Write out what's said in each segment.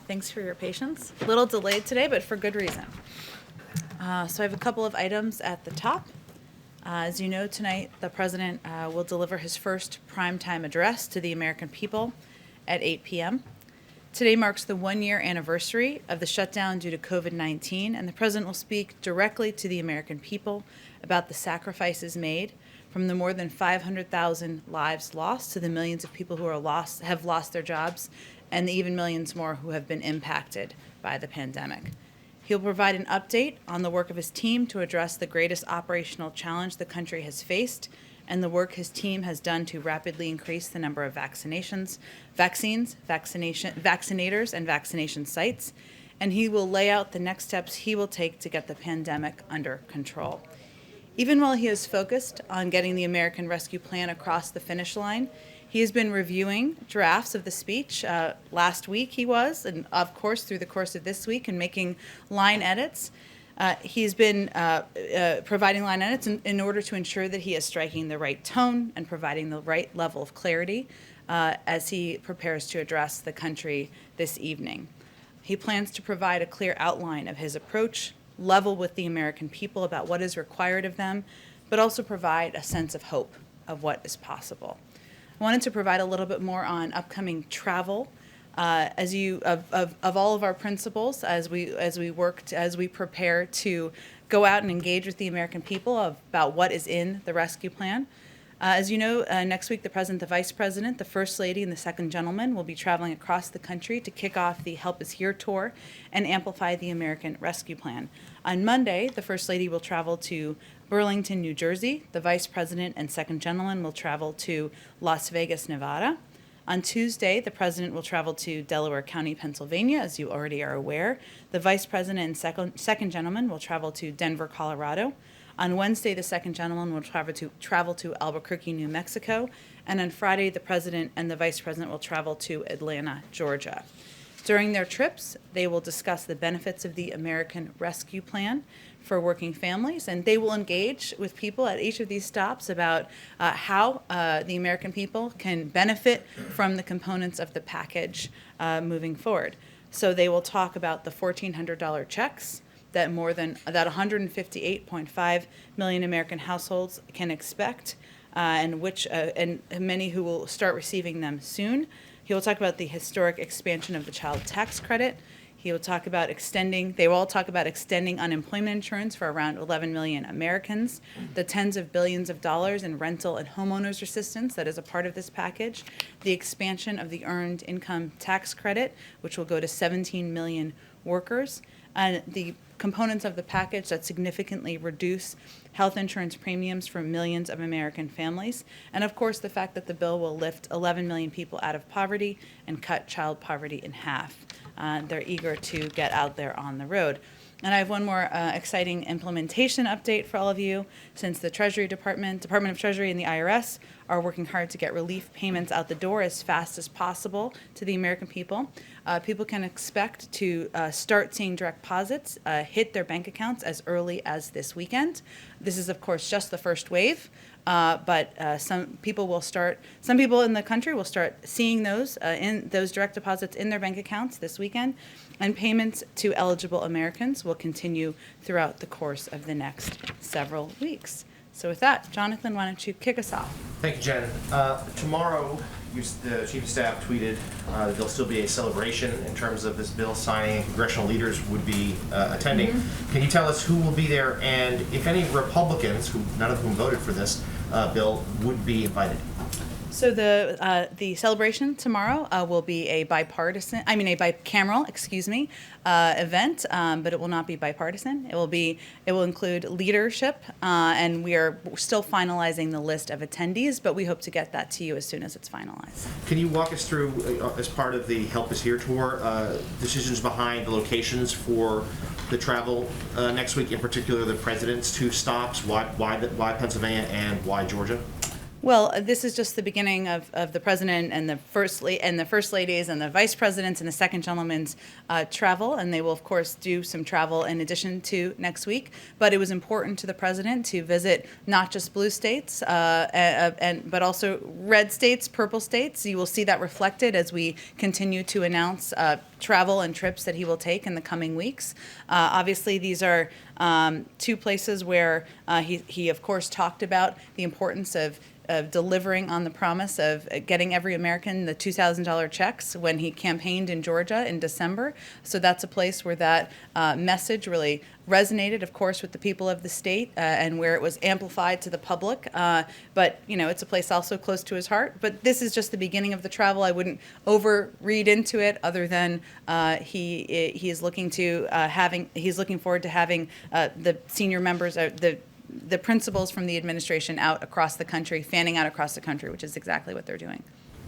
Thanks for your patience. A little delayed today, but for good reason. So I have a couple of items at the top. As you know, tonight the President will deliver his first primetime address to the American people at 8 p.m. Today marks the one-year anniversary of the shutdown due to COVID-19, and the President will speak directly to the American people about the sacrifices made, from the more than 500,000 lives lost to the millions of people who have lost their jobs, and the even millions more who have been impacted by the pandemic. He'll provide an update on the work of his team to address the greatest operational challenge the country has faced and the work his team has done to rapidly increase the number of vaccinators, and vaccination sites. And he will lay out the next steps he will take to get the pandemic under control. Even while he is focused on getting the American Rescue Plan across the finish line, he has been reviewing drafts of the speech. Last week he was, and of course through the course of this week, and making line edits. He's been providing line edits in order to ensure that he is striking the right tone and providing the right level of clarity as he prepares to address the country this evening. He plans to provide a clear outline of his approach, level with the American people about what is required of them, but also provide a sense of hope of what is possible. I wanted to provide a little bit more on upcoming travel. Of all of our principles as we prepare to go out and engage with the American people about what is in the rescue plan. As you know, next week the President, the Vice President, the First Lady, and the Second Gentleman will be traveling across the country to kick off the Help Is Here tour and amplify the American Rescue Plan. On Monday, the First Lady will travel to Burlington, New Jersey. The Vice President and Second Gentleman will travel to Las Vegas, Nevada. On Tuesday, the President will travel to Delaware County, Pennsylvania, as you already are aware. The Vice President and Second Gentleman will travel to Denver, Colorado. On Wednesday, the Second Gentleman will travel to Albuquerque, New Mexico. And on Friday, the President and the Vice President will travel to Atlanta, Georgia. During their trips, they will discuss the benefits of the American Rescue Plan for working families, and they will engage with people at each of these stops about how the American people can benefit from the components of the package moving forward. So they will talk about the $1,400 checks that 158.5 million American households can expect, and many who will start receiving them soon. He will talk about the historic expansion of the child tax credit. He will talk about they will all talk about extending unemployment insurance for around 11 million Americans, the tens of billions of dollars in rental and homeowners assistance that is a part of this package, the expansion of the earned income tax credit, which will go to 17 million workers, and the components of the package that significantly reduce health insurance premiums for millions of American families, and of course the fact that the bill will lift 11 million people out of poverty and cut child poverty in half. They're eager to get out there on the road. And I have one more exciting implementation update for all of you. Since the Treasury Department of Treasury, and the IRS are working hard to get relief payments out the door as fast as possible to the American people, people can expect to start seeing direct deposits hit their bank accounts as early as this weekend. This is, of course, just the first wave. But some people in the country will start seeing those direct deposits in their bank accounts this weekend, and payments to eligible Americans will continue throughout the course of the next several weeks. So with that, Jonathan, why don't you kick us off? Thank you, Jen. Tomorrow, the Chief of Staff tweeted there'll still be a celebration in terms of this bill signing, and congressional leaders would be attending. Mm-hmm. Can you tell us who will be there, and if any Republicans, none of whom voted for this bill, would be invited? So the celebration tomorrow will be a bicameral, event, but it will not be bipartisan. It will include leadership, and we are still finalizing the list of attendees, but we hope to get that to you as soon as it's finalized. Can you walk us through, as part of the Help Is Here tour, decisions behind the locations for the travel next week, in particular the President's two stops, why Pennsylvania and why Georgia? Well, this is just the beginning of the president and the first ladies and the vice presidents and the second gentleman's travel, and they will of course do some travel in addition to next week. But it was important to the president to visit not just blue states, but also red states, purple states. You will see that reflected as we continue to announce travel and trips that he will take in the coming weeks. Obviously, these are two places where he of course talked about the importance of delivering on the promise of getting every American the $2,000 checks when he campaigned in Georgia in December. So that's a place where that message really resonated, of course, with the people of the state and where it was amplified to the public. But, you know, it's a place also close to his heart. But this is just the beginning of the travel. I wouldn't overread into it other than he is looking forward to having the senior members, the principals from the administration out across the country, fanning out across the country, which is exactly what they're doing.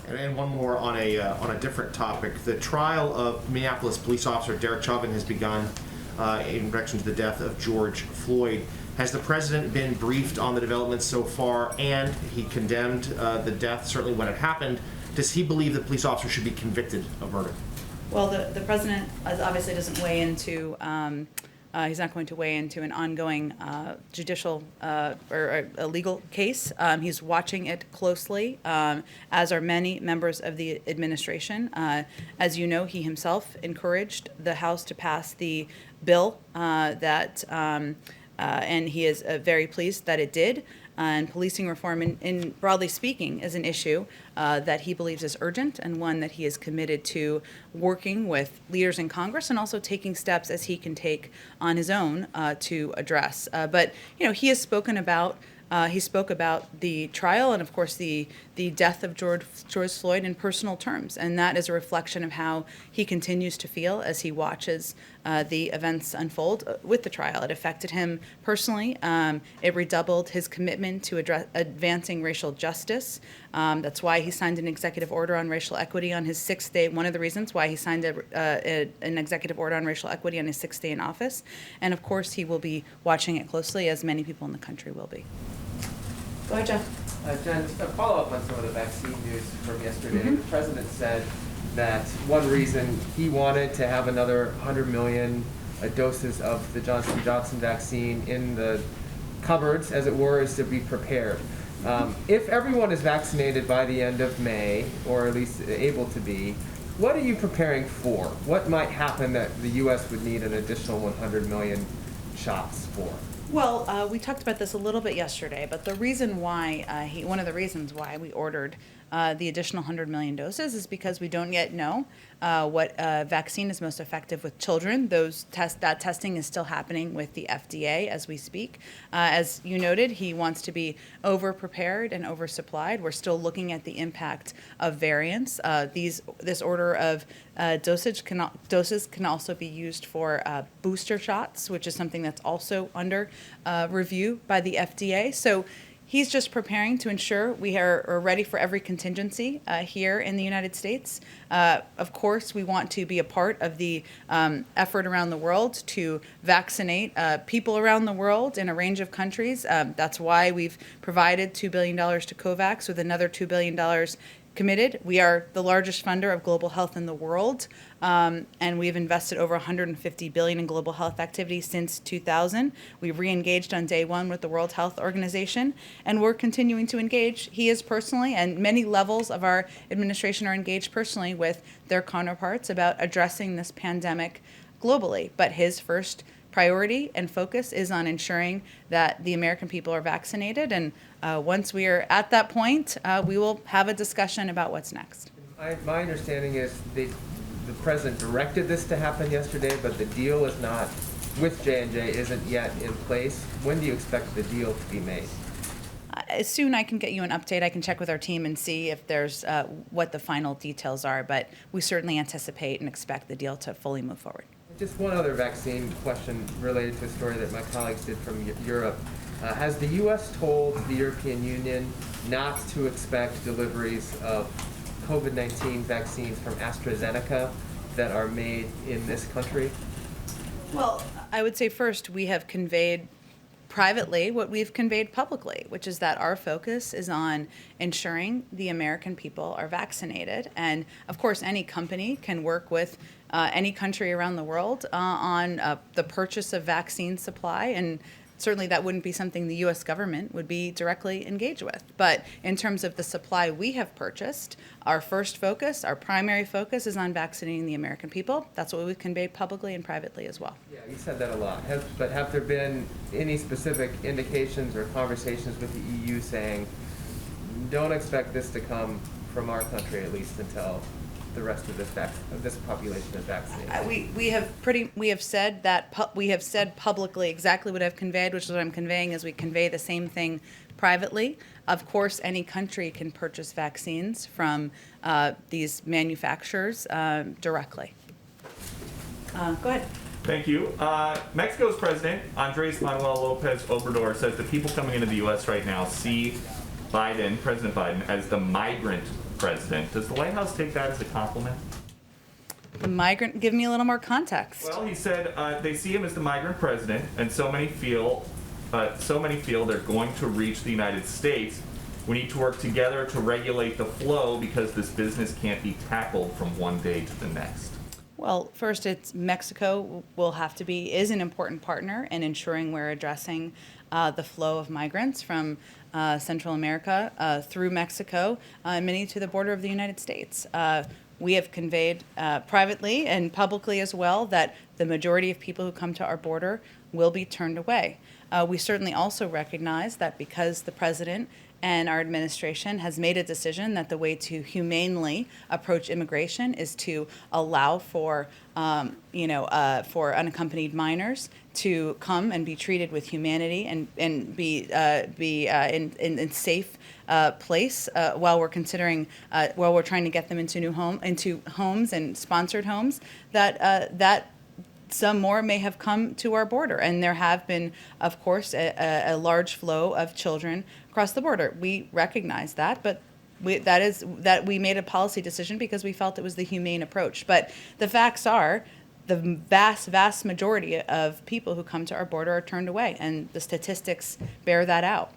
And one more on a different topic. The trial of Minneapolis police officer Derek Chauvin has begun in connection to the death of George Floyd. Has the president been briefed on the developments so far? And he condemned the death, certainly when it happened. Does he believe the police officer should be convicted of murder? Well, the president obviously doesn't weigh into. He's not going to weigh into an ongoing judicial or a legal case. He's watching it closely, as are many members of the administration. As you know, he himself encouraged the House to pass the bill and he is very pleased that it did. And policing reform, in broadly speaking, is an issue that he believes is urgent and one that he is committed to working with leaders in Congress and also taking steps as he can take on his own to address. But you know, he has spoken about. He spoke about the trial and, of course, the death of George Floyd in personal terms, and that is a reflection of how he continues to feel as he watches the events unfold with the trial. It affected him personally. It redoubled his commitment to advancing racial justice. That's why he signed an executive order on racial equity on his sixth day. One of the reasons why he signed an executive order on racial equity on his sixth day in office. And, of course, he will be watching it closely, as many people in the country will be. Go ahead, Jeff. Jen, just a follow-up on some of the vaccine news from yesterday. Mm-hmm. The president said that one reason he wanted to have another 100 million doses of the Johnson & Johnson vaccine in the cupboards, as it were, is to be prepared. If everyone is vaccinated by the end of May, or at least able to be, what are you preparing for? What might happen that the U.S. would need an additional 100 million shots for? Well, we talked about this a little bit yesterday, but the reason why one of the reasons why we ordered the additional 100 million doses is because we don't yet know what vaccine is most effective with children. That testing is still happening with the FDA as we speak. As you noted, he wants to be over-prepared and oversupplied. We're still looking at the impact of variants. This order of doses can also be used for booster shots, which is something that's also under review by the FDA. So he's just preparing to ensure we are ready for every contingency here in the United States. Of course, we want to be a part of the effort around the world to vaccinate people around the world in a range of countries. That's why we've provided $2 billion to COVAX with another $2 billion committed. We are the largest funder of global health in the world, and we've invested over $150 billion in global health activities since 2000. We've re-engaged on day one with the World Health Organization, and we're continuing to engage. He is personally, and many levels of our administration are engaged personally with their counterparts about addressing this pandemic globally. But his first priority and focus is on ensuring that the American people are vaccinated, and once we are at that point, we will have a discussion about what's next. My understanding is the president directed this to happen yesterday, but the deal is not with J&J isn't yet in place. When do you expect the deal to be made? As soon I can get you an update, I can check with our team and see if there's what the final details are, but we certainly anticipate and expect the deal to fully move forward. Just one other vaccine question related to a story that my colleagues did from Europe. Has the U.S. told the European Union not to expect deliveries of COVID-19 vaccines from AstraZeneca that are made in this country? Well, I would say first we have conveyed privately what we've conveyed publicly, which is that our focus is on ensuring the American people are vaccinated. And of course, any company can work with any country around the world on the purchase of vaccine supply, and certainly that wouldn't be something the U.S. government would be directly engaged with. But in terms of the supply we have purchased, our first focus, our primary focus is on vaccinating the American people. That's what we've conveyed publicly and privately as well. Yeah, you said that a lot. But have there been any specific indications or conversations with the EU saying, don't expect this to come from our country, at least until the rest of this population is vaccinated? We have said that we have said publicly exactly what I've conveyed, which is what I'm conveying is we convey the same thing privately. Of course, any country can purchase vaccines from these manufacturers directly. Go ahead. Thank you. Mexico's president, Andres Manuel Lopez Obrador, says the people coming into the U.S. right now see President Biden, as the migrant president. Does the White House take that as a compliment? The migrant, give me a little more context. Well, he said they see him as the migrant president, and so many feel they're going to reach the United States. We need to work together to regulate the flow because this business can't be tackled from one day to the next. Well, first, it's Mexico is an important partner in ensuring we're addressing the flow of migrants from Central America through Mexico, and many to the border of the United States. We have conveyed privately and publicly as well that the majority of people who come to our border will be turned away. We certainly also recognize that because the president and our administration has made a decision that the way to humanely approach immigration is to allow for unaccompanied minors to come and be treated with humanity and be in safe place while we're trying to get them into homes and sponsored homes, that some more may have come to our border, and there have been, of course, a large flow of children across the border. We recognize that, but we made a policy decision because we felt it was the humane approach. But the facts are, the vast majority of people who come to our border are turned away, and the statistics bear that out.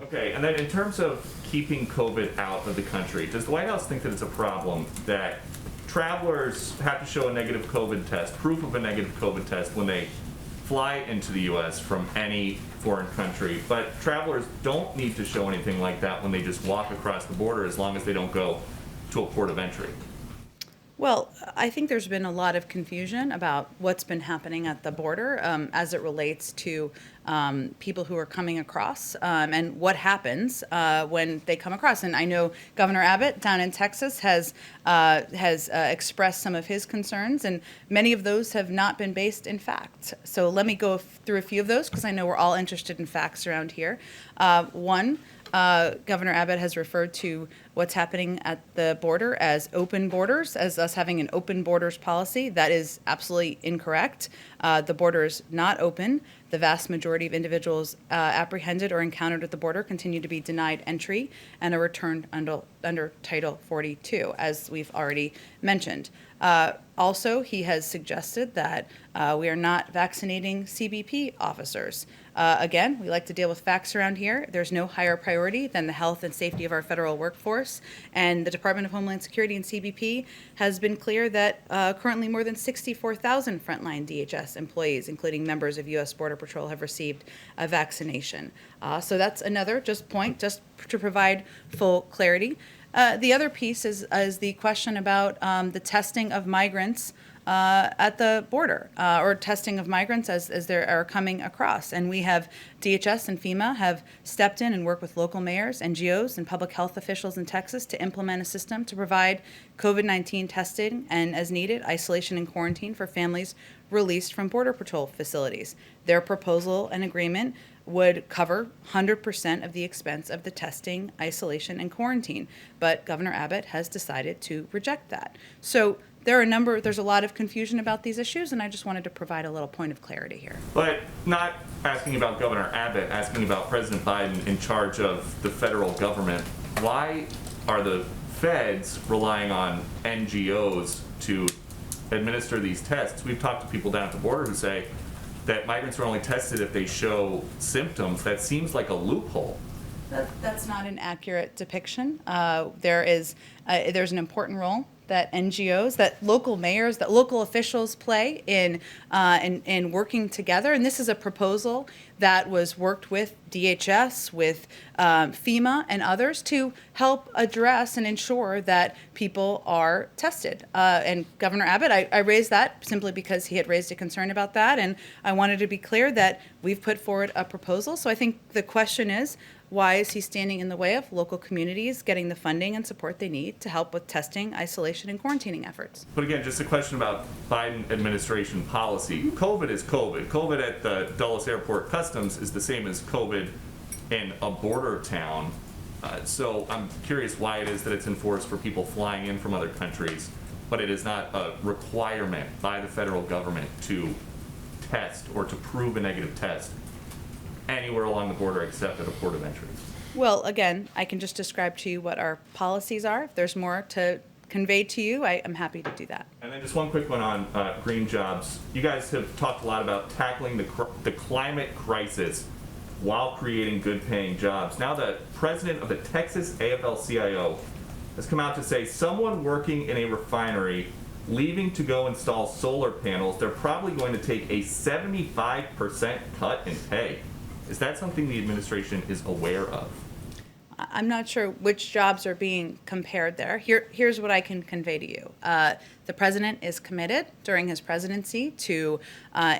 Okay, and then in terms of keeping COVID out of the country, does the White House think that it's a problem that travelers have to show a negative COVID test, proof of a negative COVID test, when they fly into the U.S. from any foreign country, but travelers don't need to show anything like that when they just walk across the border, as long as they don't go to a port of entry? Well, I think there's been a lot of confusion about what's been happening at the border as it relates to people who are coming across and what happens when they come across. And I know Governor Abbott down in Texas has expressed some of his concerns, and many of those have not been based in fact. So let me go through a few of those because I know we're all interested in facts around here. One, Governor Abbott has referred to what's happening at the border as open borders, as us having an open borders policy. That is absolutely incorrect. The border is not open. The vast majority of individuals apprehended or encountered at the border continue to be denied entry and are returned under Title 42, as we've already mentioned. Also, he has suggested that we are not vaccinating CBP officers. Again, we like to deal with facts around here. There's no higher priority than the health and safety of our federal workforce. And the Department of Homeland Security and CBP has been clear that currently more than 64,000 frontline DHS employees, including members of U.S. Border Patrol, have received a vaccination. So that's another point just to provide full clarity. The other piece is the question about the testing of migrants at the border, or testing of migrants as they are coming across. And we have, DHS and FEMA have stepped in and worked with local mayors, NGOs, and public health officials in Texas to implement a system to provide COVID-19 testing and, as needed, isolation and quarantine for families released from Border Patrol facilities. Their proposal and agreement would cover 100% of the expense of the testing, isolation, and quarantine. But Governor Abbott has decided to reject that. So there's a lot of confusion about these issues, and I just wanted to provide a little point of clarity here. But not asking about Governor Abbott, asking about President Biden in charge of the federal government. Why are the feds relying on NGOs to administer these tests? We've talked to people down at the border who say that migrants are only tested if they show symptoms, that seems like a loophole. That's not an accurate depiction. There's an important role that NGOs, that local mayors, that local officials play in working together. And this is a proposal that was worked with DHS, with FEMA, and others to help address and ensure that people are tested. And Governor Abbott, I raised that simply because he had raised a concern about that, and I wanted to be clear that we've put forward a proposal. So I think the question is, why is he standing in the way of local communities getting the funding and support they need to help with testing, isolation, and quarantining efforts? But again, just a question about Biden administration policy. COVID is COVID. COVID at the Dulles Airport Customs is the same as COVID in a border town. So I'm curious why it is that it's enforced for people flying in from other countries, but it is not a requirement by the federal government to test or to prove a negative test anywhere along the border except at a port of entry. Well, again, I can just describe to you what our policies are. If there's more to convey to you, I'm happy to do that. And then just one quick one on green jobs. You guys have talked a lot about tackling the climate crisis while creating good-paying jobs. Now the president of the Texas AFL-CIO has come out to say someone working in a refinery leaving to go install solar panels, they're probably going to take a 75% cut in pay. Is that something the administration is aware of? I'm not sure which jobs are being compared there. Here's what I can convey to you. The president is committed during his presidency to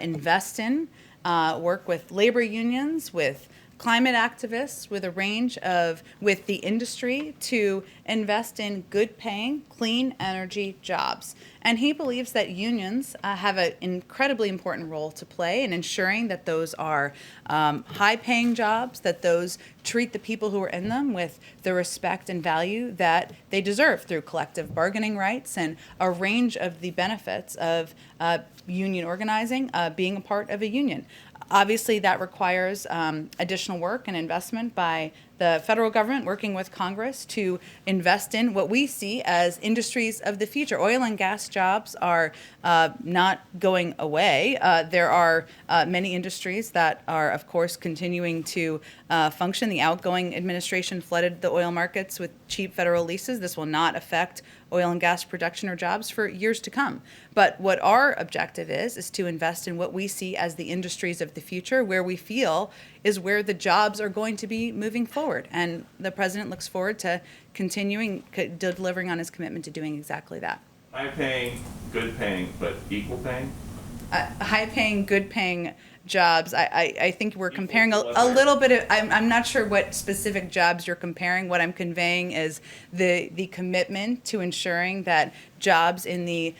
invest in, work with labor unions, with climate activists, with the industry to invest in good paying, clean energy jobs. And he believes that unions have an incredibly important role to play in ensuring that those are high paying jobs, that those treat the people who are in them with the respect and value that they deserve through collective bargaining rights and a range of the benefits of union organizing, being a part of a union. Obviously, that requires additional work and investment by the federal government working with Congress to invest in what we see as industries of the future. Oil and gas jobs are not going away. There are many industries that are, of course, continuing to function. The outgoing administration flooded the oil markets with cheap federal leases. This will not affect oil and gas production or jobs for years to come. But what our objective is to invest in what we see as the industries of the future, where we feel is where the jobs are going to be moving forward. And the president looks forward to continuing delivering on his commitment to doing exactly that. High paying, good paying, but equal paying? High paying, good paying jobs. I think we're comparing a little bit of, I'm not sure what specific jobs you're comparing. What I'm conveying is the commitment to ensuring that jobs in the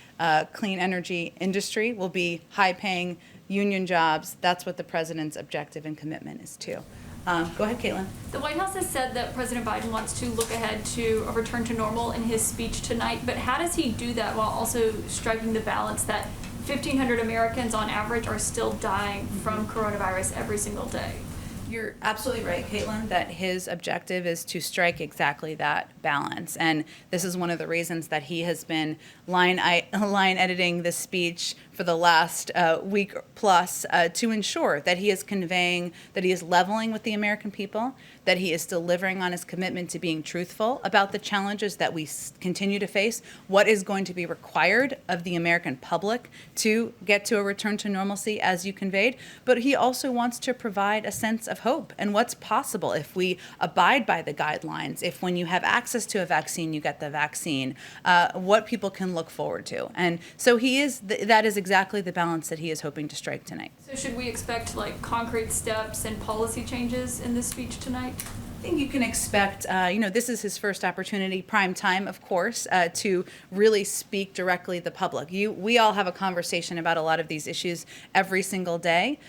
clean energy industry will be high paying union jobs. That's what the president's objective and commitment is to. Go ahead, Caitlin. The White House has said that President Biden wants to look ahead to a return to normal in his speech tonight, but how does he do that while also striking the balance that 1,500 Americans on average are still dying from coronavirus every single day? You're absolutely right, Caitlin, that his objective is to strike exactly that balance. And this is one of the reasons that he has been line editing the speech for the last week plus to ensure that he is conveying, that he is leveling with the American people, that he is delivering on his commitment to being truthful about the challenges that we continue to face, what is going to be required of the American public to get to a return to normalcy, as you conveyed. But he also wants to provide a sense of hope and what's possible if we abide by the guidelines, if when you have access to a vaccine, you get the vaccine, what people can look forward to. And so that is exactly the balance that he is hoping to strike tonight. So should we expect like concrete steps and policy changes in this speech tonight? I think you can expect, this is his first opportunity, prime time, of course, to really speak directly to the public. We all have a conversation about a lot of these issues every single day.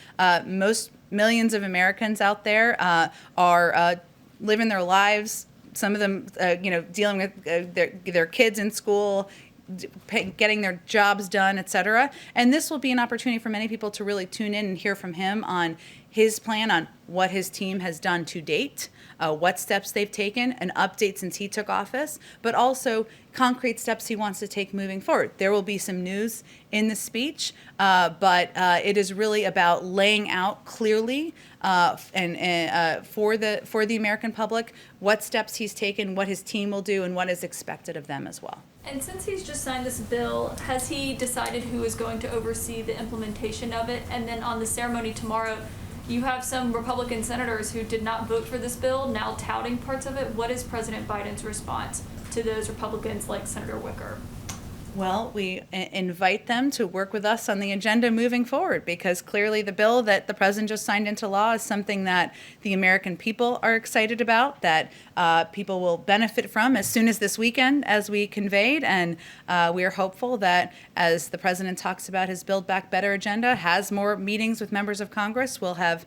Most millions of Americans out there are living their lives, some of them, dealing with their kids in school, getting their jobs done, et cetera. And this will be an opportunity for many people to really tune in and hear from him on his plan on what his team has done to date, what steps they've taken, an update since he took office, but also concrete steps he wants to take moving forward. There will be some news in the speech, but it is really about laying out clearly and for the American public what steps he's taken, what his team will do, and what is expected of them as well. And since he's just signed this bill, has he decided who is going to oversee the implementation of it? And then on the ceremony tomorrow, you have some Republican senators who did not vote for this bill now touting parts of it. What is President Biden's response to those Republicans like Senator Wicker? Well, we invite them to work with us on the agenda moving forward, because clearly the bill that the president just signed into law is something that the American people are excited about, that people will benefit from as soon as this weekend, as we conveyed. And we are hopeful that as the president talks about his Build Back Better agenda, has more meetings with members of Congress, we'll have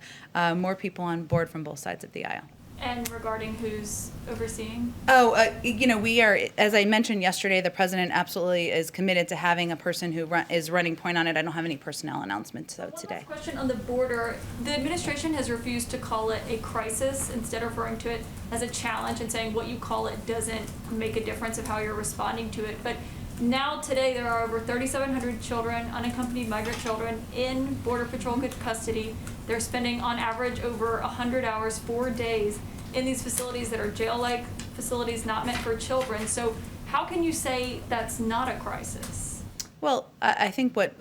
more people on board from both sides of the aisle. And regarding who's overseeing? We are, as I mentioned yesterday, the president absolutely is committed to having a person who is running point on it. I don't have any personnel announcements today. One last question on the border. The administration has refused to call it a crisis, instead referring to it as a challenge and saying what you call it doesn't make a difference of how you're responding to it. But now today there are over 3,700 children, unaccompanied migrant children, in Border Patrol custody. They're spending on average over 100 hours, 4 days, in these facilities that are jail-like facilities not meant for children. So how can you say that's not a crisis? Well, I think what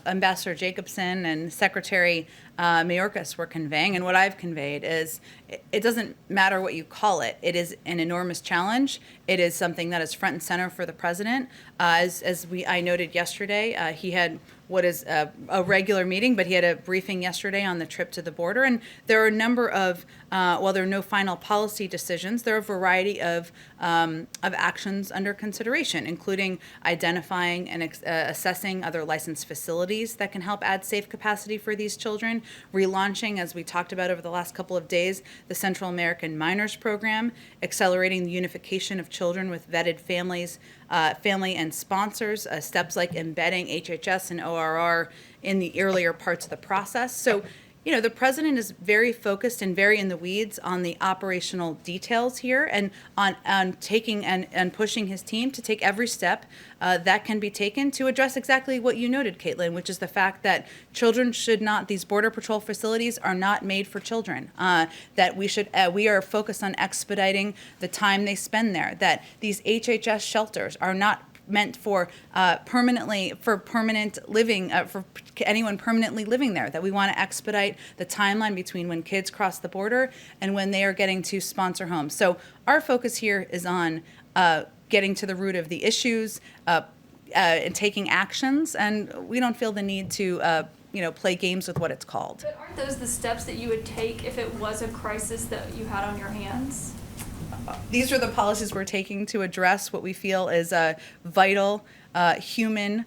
Ambassador Jacobson and Secretary Mayorkas were conveying, and what I've conveyed, is it doesn't matter what you call it. It is an enormous challenge. It is something that is front and center for the president. I noted yesterday, he had what is a regular meeting, but he had a briefing yesterday on the trip to the border. And there are a number of, while there are no final policy decisions, there are a variety of actions under consideration, including identifying and assessing other licensed facilities that can help add safe capacity for these children, relaunching, as we talked about over the last couple of days, the Central American Minors Program, accelerating the unification of children with vetted families, family and sponsors, steps like embedding HHS and ORR in the earlier parts of the process. So, the president is very focused and very in the weeds on the operational details here, and on taking and pushing his team to take every step that can be taken to address exactly what you noted, Caitlin, which is the fact that children should not, these Border Patrol facilities are not made for children, that we are focused on expediting the time they spend there, that these HHS shelters are not meant for permanent living, for anyone permanently living there, that we want to expedite the timeline between when kids cross the border and when they are getting to sponsor homes. So our focus here is on getting to the root of the issues and taking actions, and we don't feel the need to play games with what it's called. But aren't those the steps that you would take if it was a crisis that you had on your hands? These are the policies we're taking to address what we feel is a vital human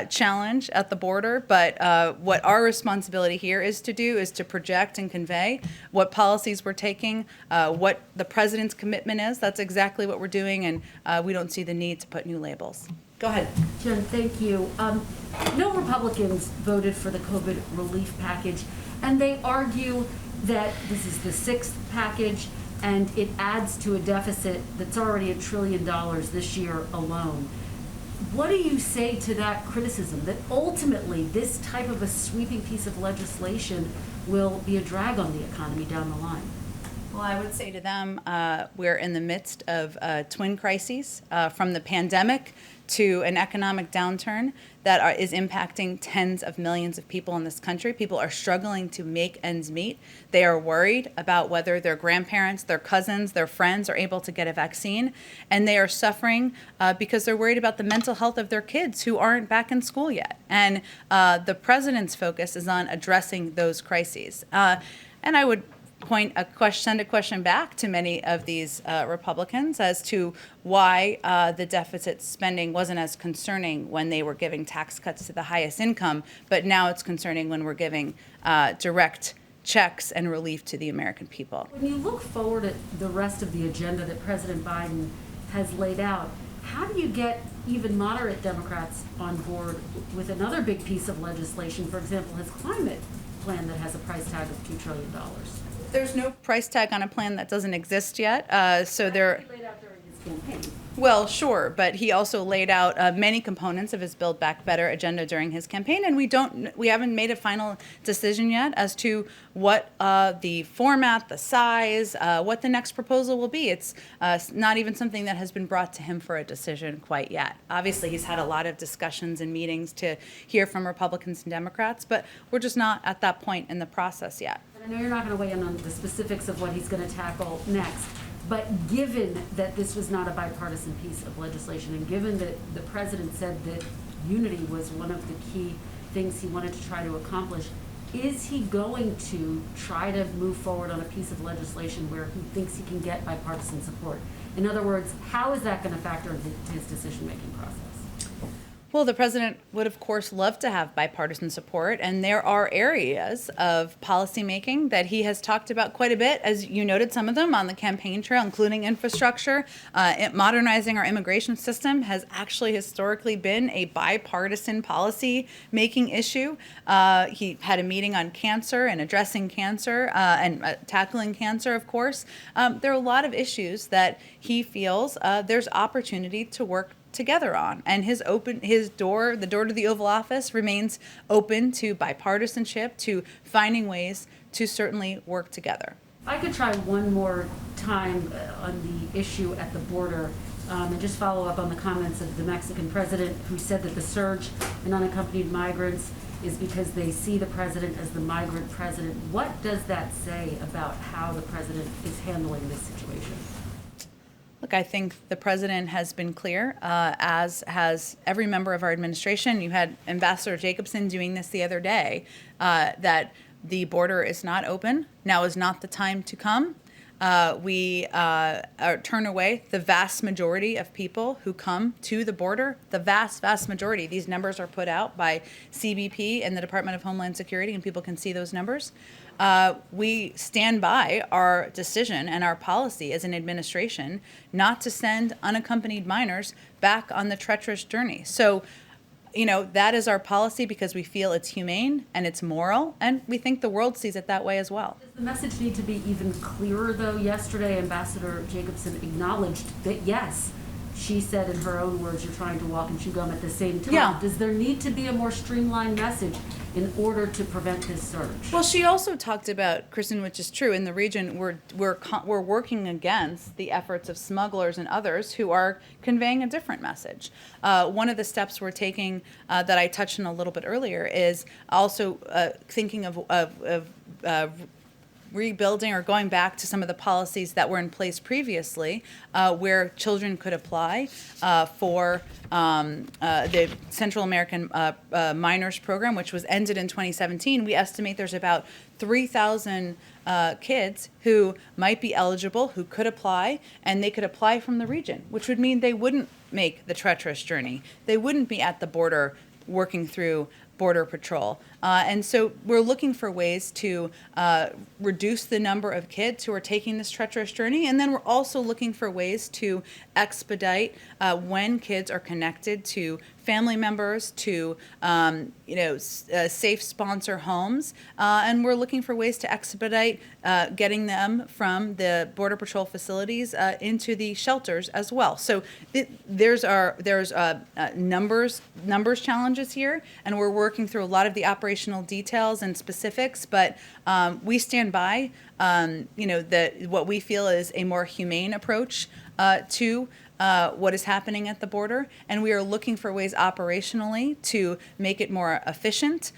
challenge at the border. But what our responsibility here is to do is to project and convey what policies we're taking, what the president's commitment is. That's exactly what we're doing, and we don't see the need to put new labels. Go ahead. Jen, thank you. No Republicans voted for the COVID relief package, and they argue that this is the sixth package and it adds to a deficit that's already $1 trillion this year alone. What do you say to that criticism, that ultimately this type of a sweeping piece of legislation will be a drag on the economy down the line? Well, I would say to them, we're in the midst of twin crises, from the pandemic to an economic downturn that is impacting tens of millions of people in this country. People are struggling to make ends meet. They are worried about whether their grandparents, their cousins, their friends are able to get a vaccine. And they are suffering because they're worried about the mental health of their kids who aren't back in school yet. And the president's focus is on addressing those crises. And I would send a question back to many of these Republicans as to why the deficit spending wasn't as concerning when they were giving tax cuts to the highest income, but now it's concerning when we're giving direct checks and relief to the American people. When you look forward at the rest of the agenda that President Biden has laid out, how do you get even moderate Democrats on board with another big piece of legislation, for example, his climate plan that has a price tag of $2 trillion? There's no price tag on a plan that doesn't exist yet, so there. He laid out during his campaign. Well, sure, but he also laid out many components of his Build Back Better agenda during his campaign, and we haven't made a final decision yet as to what the format, the size, what the next proposal will be. It's not even something that has been brought to him for a decision quite yet. Obviously, he's had a lot of discussions and meetings to hear from Republicans and Democrats, but we're just not at that point in the process yet. And I know you're not going to weigh in on the specifics of what he's going to tackle next, but given that this was not a bipartisan piece of legislation, and given that the president said that unity was one of the key things he wanted to try to accomplish, is he going to try to move forward on a piece of legislation where he thinks he can get bipartisan support? In other words, how is that going to factor into his decision-making process? Well, the president would, of course, love to have bipartisan support, and there are areas of policymaking that he has talked about quite a bit, as you noted some of them on the campaign trail, including infrastructure. Modernizing our immigration system has actually historically been a bipartisan policy-making issue. He had a meeting on cancer and addressing cancer and tackling cancer, of course. There are a lot of issues that he feels there's opportunity to work together on, and the door to the Oval Office remains open to bipartisanship, to finding ways to certainly work together. I could try one more time on the issue at the border and just follow up on the comments of the Mexican president, who said that the surge in unaccompanied migrants is because they see the president as the migrant president. What does that say about how the president is handling this situation? Look, I think the president has been clear, as has every member of our administration. You had Ambassador Jacobson doing this the other day, that the border is not open. Now is not the time to come. We turn away the vast majority of people who come to the border, the vast majority. These numbers are put out by CBP and the Department of Homeland Security, and people can see those numbers. We stand by our decision and our policy as an administration not to send unaccompanied minors back on the treacherous journey. So, that is our policy because we feel it's humane and it's moral, and we think the world sees it that way as well. Does the message need to be even clearer, though? Yesterday, Ambassador Jacobson acknowledged that, yes, she said in her own words, you're trying to walk and chew gum at the same time. Yeah. Does there need to be a more streamlined message in order to prevent this surge? Well, she also talked about, Kristen, which is true, in the region we're working against the efforts of smugglers and others who are conveying a different message. One of the steps we're taking that I touched on a little bit earlier is also thinking of rebuilding or going back to some of the policies that were in place previously, where children could apply for the Central American Minors Program, which was ended in 2017. We estimate there's about 3,000 kids who might be eligible, who could apply, and they could apply from the region, which would mean they wouldn't make the treacherous journey. They wouldn't be at the border working through Border Patrol. And so we're looking for ways to reduce the number of kids who are taking this treacherous journey. And then we're also looking for ways to expedite when kids are connected to family members, to safe sponsor homes. And we're looking for ways to expedite getting them from the Border Patrol facilities into the shelters as well. So there's numbers challenges here, and we're working through a lot of the operational details and specifics, but we stand by what we feel is a more humane approach to what is happening at the border, and we are looking for ways operationally to make it more efficient,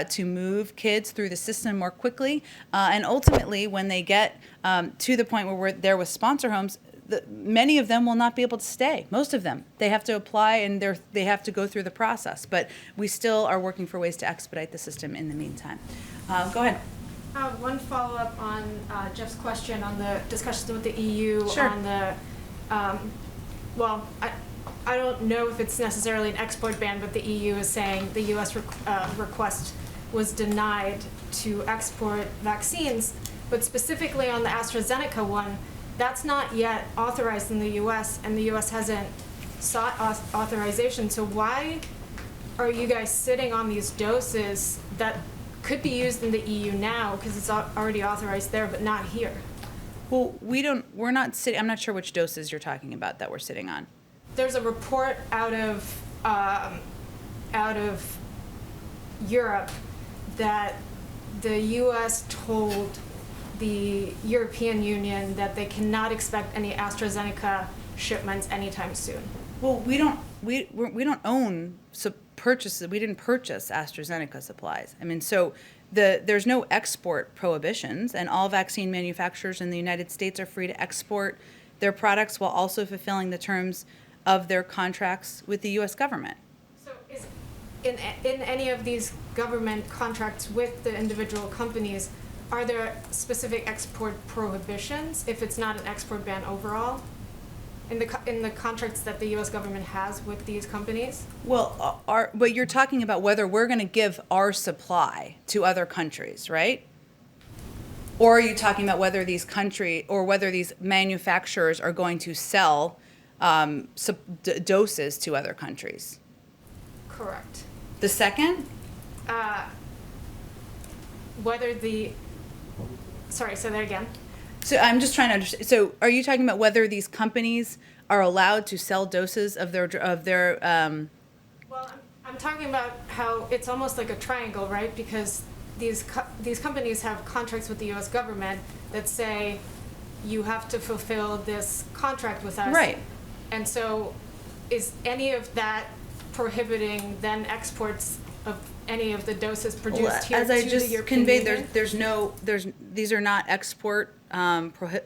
to move kids through the system more quickly, and ultimately when they get to the point where we're there with sponsor homes, many of them will not be able to stay. Most of them. They have to apply and they have to go through the process. But we still are working for ways to expedite the system in the meantime. Go ahead. One follow-up on Jeff's question on the discussions with the EU. Sure. On the, I don't know if it's necessarily an export ban, but the EU is saying the U.S. request was denied to export vaccines. But specifically on the AstraZeneca one, that's not yet authorized in the U.S., and the U.S. hasn't sought authorization. So why are you guys sitting on these doses that could be used in the EU now, because it's already authorized there, but not here? Well, we're not sitting, I'm not sure which doses you're talking about that we're sitting on. There's a report out of Europe that the U.S. told the European Union that they cannot expect any AstraZeneca shipments anytime soon. Well, we don't own purchases. We didn't purchase AstraZeneca supplies. I mean, so there's no export prohibitions, and all vaccine manufacturers in the United States are free to export their products while also fulfilling the terms of their contracts with the U.S. government. So is in any of these government contracts with the individual companies, are there specific export prohibitions if it's not an export ban overall? In the contracts that the U.S. government has with these companies? Well, but you're talking about whether we're going to give our supply to other countries, right? Or are you talking about whether these manufacturers are going to sell doses to other countries? Correct. The second? Sorry, say that again. So I'm just trying to understand. So are you talking about whether these companies are allowed to sell doses of their Well, I'm talking about how it's almost like a triangle, right? Because these companies have contracts with the U.S. government that say you have to fulfill this contract with us. Right. And so is any of that prohibiting then exports of any of the doses produced here as I to just the European conveyed, Union? these are not export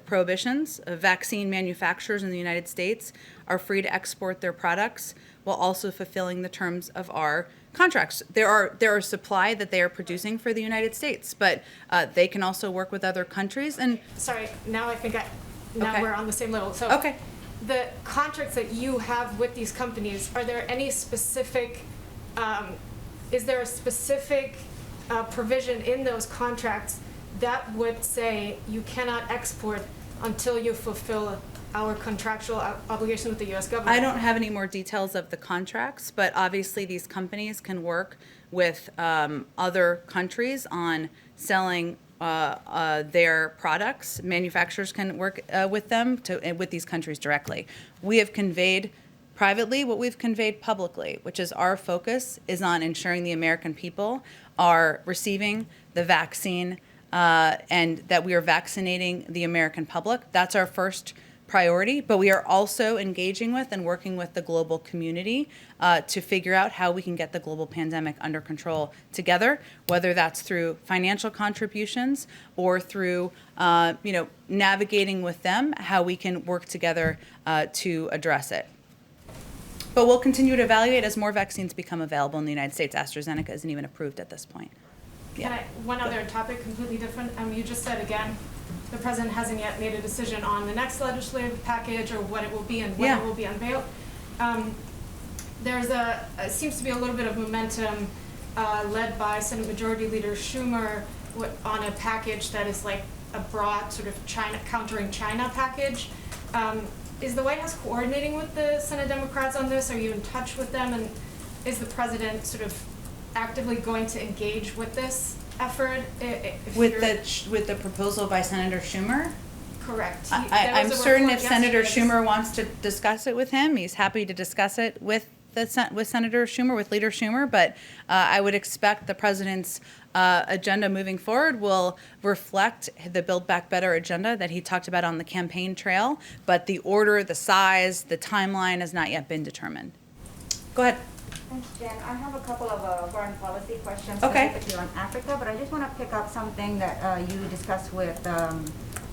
prohibitions. Vaccine manufacturers in the United States are free to export their products while also fulfilling the terms of our contracts. There are supply that they are producing for the United States, but they can also work with other countries. And Sorry, now I think now Okay. we're on the same level. So okay, the contracts that you have with these companies, are there any specific, is there a specific provision in those contracts that would say you cannot export until you fulfill our contractual obligation with the U.S. government? I don't have any more details of the contracts, but obviously these companies can work with other countries on selling their products. Manufacturers can work with them with these countries directly. We have conveyed privately what we've conveyed publicly, which is our focus is on ensuring the American people are receiving the vaccine and that we are vaccinating the American public. That's our first priority, but we are also engaging with and working with the global community to figure out how we can get the global pandemic under control together, whether that's through financial contributions or through navigating with them how we can work together to address it. But we'll continue to evaluate as more vaccines become available in the United States. AstraZeneca isn't even approved at this point. One other topic, completely different. You just said again, the president hasn't yet made a decision on the next legislative package or what it will be and when it will be unveiled. It seems to be a little bit of momentum led by Senate Majority Leader Schumer on a package that is like a broad sort of countering China package. Is the White House coordinating with the Senate Democrats on this? Are you in touch with them? And is the president sort of actively going to engage with this effort? With the proposal by Senator Schumer? Correct. I'm certain if Senator Schumer wants to discuss it with him, he's happy to discuss it with Senator Schumer, with Leader Schumer, but I would expect the president's agenda moving forward will reflect the Build Back Better agenda that he talked about on the campaign trail, but the order, the size, the timeline has not yet been determined. Go ahead. Thanks, Jen. I have a couple of foreign policy questions Okay. specifically on Africa, but I just want to pick up something that you discussed with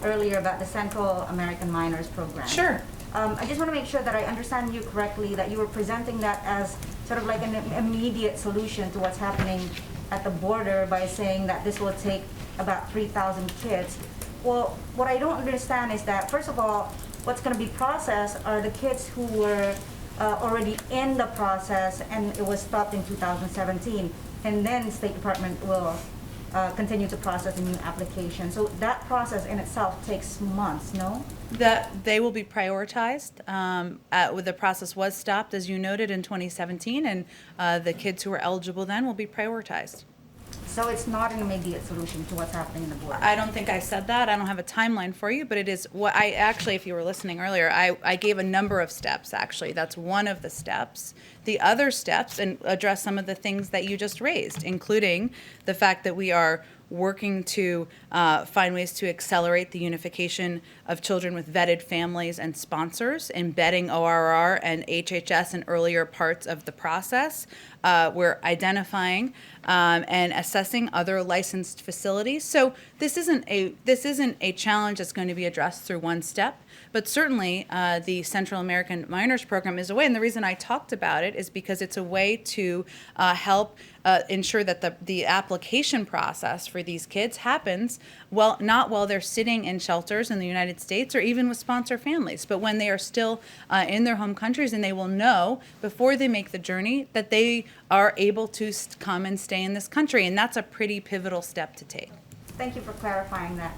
earlier about the Central American Miners Program. Sure. I just want to make sure that I understand you correctly, that you were presenting that as sort of like an immediate solution to what's happening at the border by saying that this will take about 3,000 kids. Well, what I don't understand is that, first of all, what's going to be processed are the kids who were already in the process and it was stopped in 2017, and then State Department will continue to process a new application. So that process in itself takes months, no? That they will be prioritized. The process was stopped, as you noted, in 2017, and the kids who were eligible then will be prioritized. So it's not an immediate solution to what's happening in the border. I don't think I said that. I don't have a timeline for you, but it is what I actually, if you were listening earlier, I gave a number of steps, actually. That's one of the steps. The other steps and address some of the things that you just raised, including the fact that we are working to find ways to accelerate the unification of children with vetted families and sponsors, embedding ORR and HHS in earlier parts of the process. We're identifying and assessing other licensed facilities. So this isn't a challenge that's going to be addressed through one step, but certainly the Central American Minors Program is a way. And the reason I talked about it is because it's a way to help ensure that the application process for these kids happens not while they're sitting in shelters in the United States or even with sponsor families, but when they are still in their home countries, and they will know before they make the journey that they are able to come and stay in this country. And that's a pretty pivotal step to take. Thank you for clarifying that.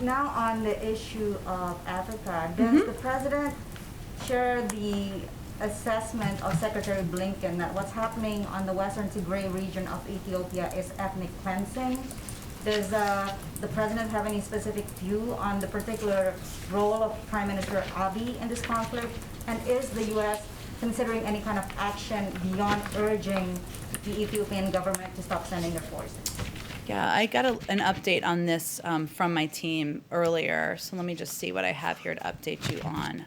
Now on the issue of Africa, does the president share the assessment of Secretary Blinken that what's happening on the Western Tigray region of Ethiopia is ethnic cleansing? Does the president have any specific view on the particular role of Prime Minister Abiy in this conflict? And is the U.S. considering any kind of action beyond urging the Ethiopian government to stop sending their forces? Yeah, I got an update on this from my team earlier, so let me just see what I have here to update you on.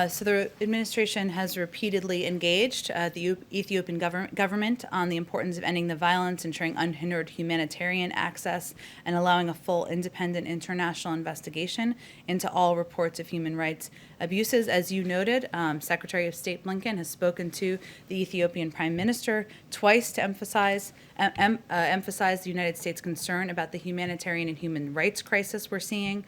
So the administration has repeatedly engaged the Ethiopian government on the importance of ending the violence, ensuring unhindered humanitarian access, and allowing a full, independent international investigation into all reports of human rights abuses. As you noted, Secretary of State Blinken has spoken to the Ethiopian Prime Minister twice to emphasize the United States' concern about the humanitarian and human rights crisis we're seeing.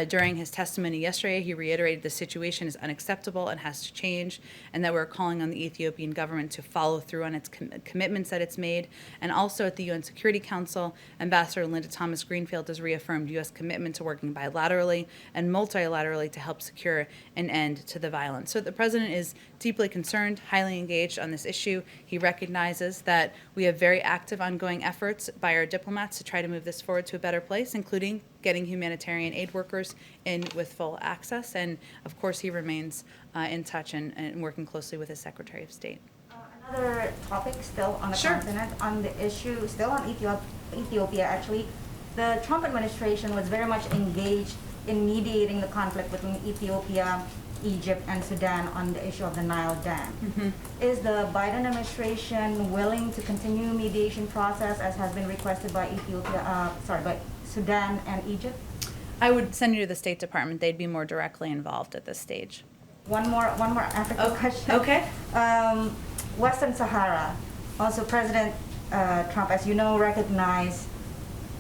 During his testimony yesterday, he reiterated the situation is unacceptable and has to change, and that we're calling on the Ethiopian government to follow through on its commitments that it's made. And also at the UN Security Council, Ambassador Linda Thomas-Greenfield has reaffirmed U.S. commitment to working bilaterally and multilaterally to help secure an end to the violence. So the president is deeply concerned, highly engaged on this issue. He recognizes that we have very active ongoing efforts by our diplomats to try to move this forward to a better place, including getting humanitarian aid workers in with full access. And of course, he remains in touch and working closely with his Secretary of State. Another topic still on the Sure. continent, on the issue, still on Ethiopia actually, the Trump administration was very much engaged in mediating the conflict between Ethiopia, Egypt, and Sudan on the issue of the Nile Dam. Is the Biden administration willing to continue mediation process as has been requested by by Sudan and Egypt? I would send you to the State Department. They'd be more directly involved at this stage. One more Africa question. Okay. Western Sahara. Also, President Trump, as you know, recognized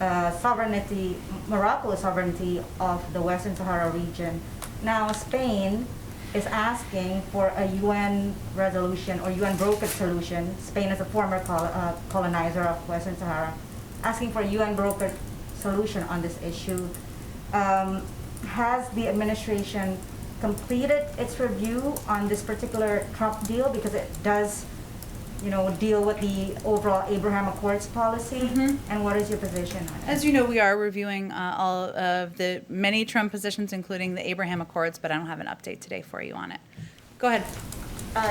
Morocco's sovereignty of the Western Sahara region. Now, Spain is asking for a UN resolution or UN brokered solution. Spain is a former colonizer of Western Sahara, asking for a UN brokered solution on this issue. Has the administration completed its review on this particular Trump deal, because it does, deal with the overall Abraham Accords policy? And what is your position on it? As you know, we are reviewing all of the many Trump positions, including the Abraham Accords, but I don't have an update today for you on it. Go ahead.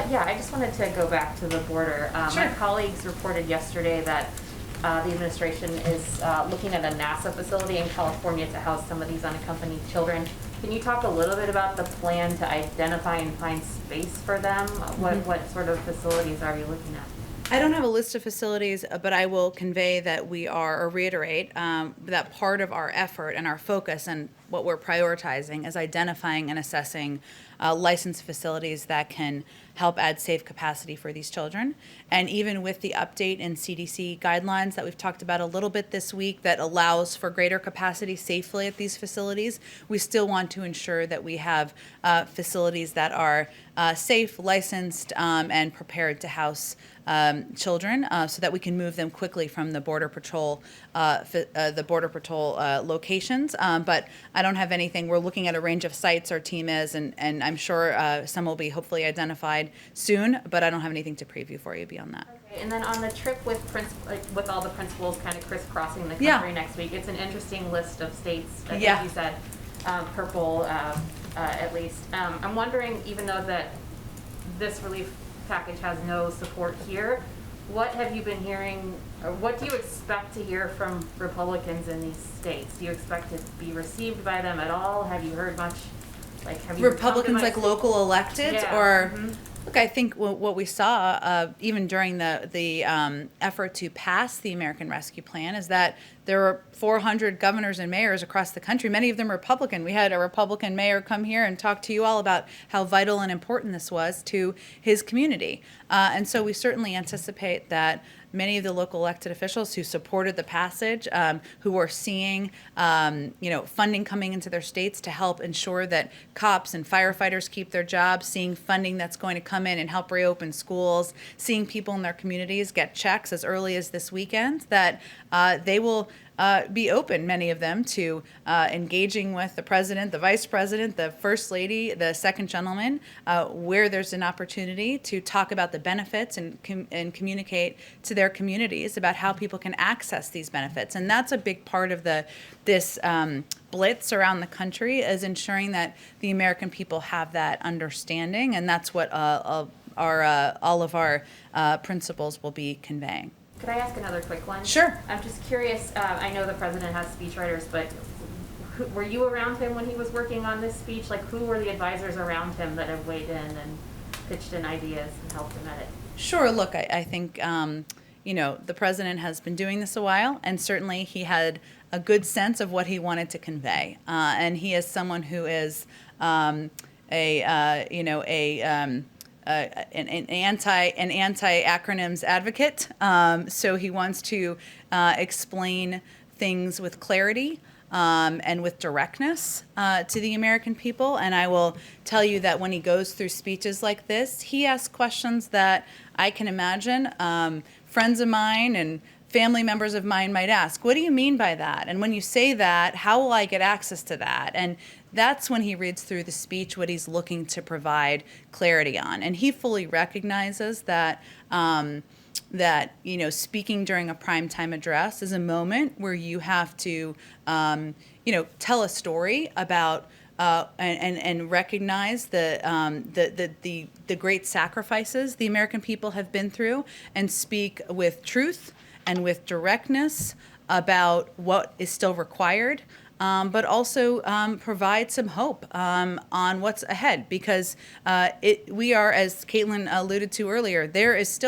Yeah, I just wanted to go back to the border. Sure. My colleagues reported yesterday that the administration is looking at a NASA facility in California to house some of these unaccompanied children. Can you talk a little bit about the plan to identify and find space for them? What sort of facilities are you looking at? I don't have a list of facilities, but I will convey that we are, or reiterate, that part of our effort and our focus and what we're prioritizing is identifying and assessing licensed facilities that can help add safe capacity for these children. And even with the update in CDC guidelines that we've talked about a little bit this week that allows for greater capacity safely at these facilities, we still want to ensure that we have facilities that are safe, licensed, and prepared to house children, so that we can move them quickly from the Border Patrol locations. But I don't have anything. We're looking at a range of sites our team is, and I'm sure some will be hopefully identified soon. But I don't have anything to preview for you beyond that. Okay, and then on the trip with with all the principals kind of crisscrossing the country Yeah. next week, it's an interesting list of states. I Yeah. think you said purple at least. I'm wondering, even though that this relief package has no support here, what have you been hearing, or what do you expect to hear from Republicans in these states? Do you expect it to be received by them at all? Have you heard much? Like, have you Republicans like local electeds, Yeah. or Mhm. look, I think what we saw even during the effort to pass the American Rescue Plan is that there were 400 governors and mayors across the country, many of them Republican. We had a Republican mayor come here and talk to you all about how vital and important this was to his community. And so we certainly anticipate that many of the local elected officials who supported the passage, who are seeing, funding coming into their states to help ensure that cops and firefighters keep their jobs, seeing funding that's going to come in and help reopen schools, seeing people in their communities get checks as early as this weekend, that they will be open, many of them, to engaging with the president, the vice president, the first lady, the second gentleman, where there's an opportunity to talk about the benefits and communicate to their communities about how people can access these benefits. And that's a big part of this blitz around the country, is ensuring that the American people have that understanding, and that's what all of our principals will be conveying. Could I ask another quick one? Sure. I'm just curious, I know the president has speechwriters, but were you around him when he was working on this speech? Like, who were the advisors around him that have weighed in and pitched in ideas and helped him edit? Sure. Look, I think, the president has been doing this a while, and certainly he had a good sense of what he wanted to convey. And he is someone who is an anti-acronyms advocate. So he wants to explain things with clarity and with directness to the American people. And I will tell you that when he goes through speeches like this, he asks questions that I can imagine friends of mine and family members of mine might ask. What do you mean by that? And when you say that, how will I get access to that? And that's when he reads through the speech what he's looking to provide clarity on. And he fully recognizes that speaking during a primetime address is a moment where you have to tell a story about and recognize the great sacrifices the American people have been through, and speak with truth and with directness about what is still required, but also provide some hope on what's ahead, because we are, as Caitlin alluded to earlier,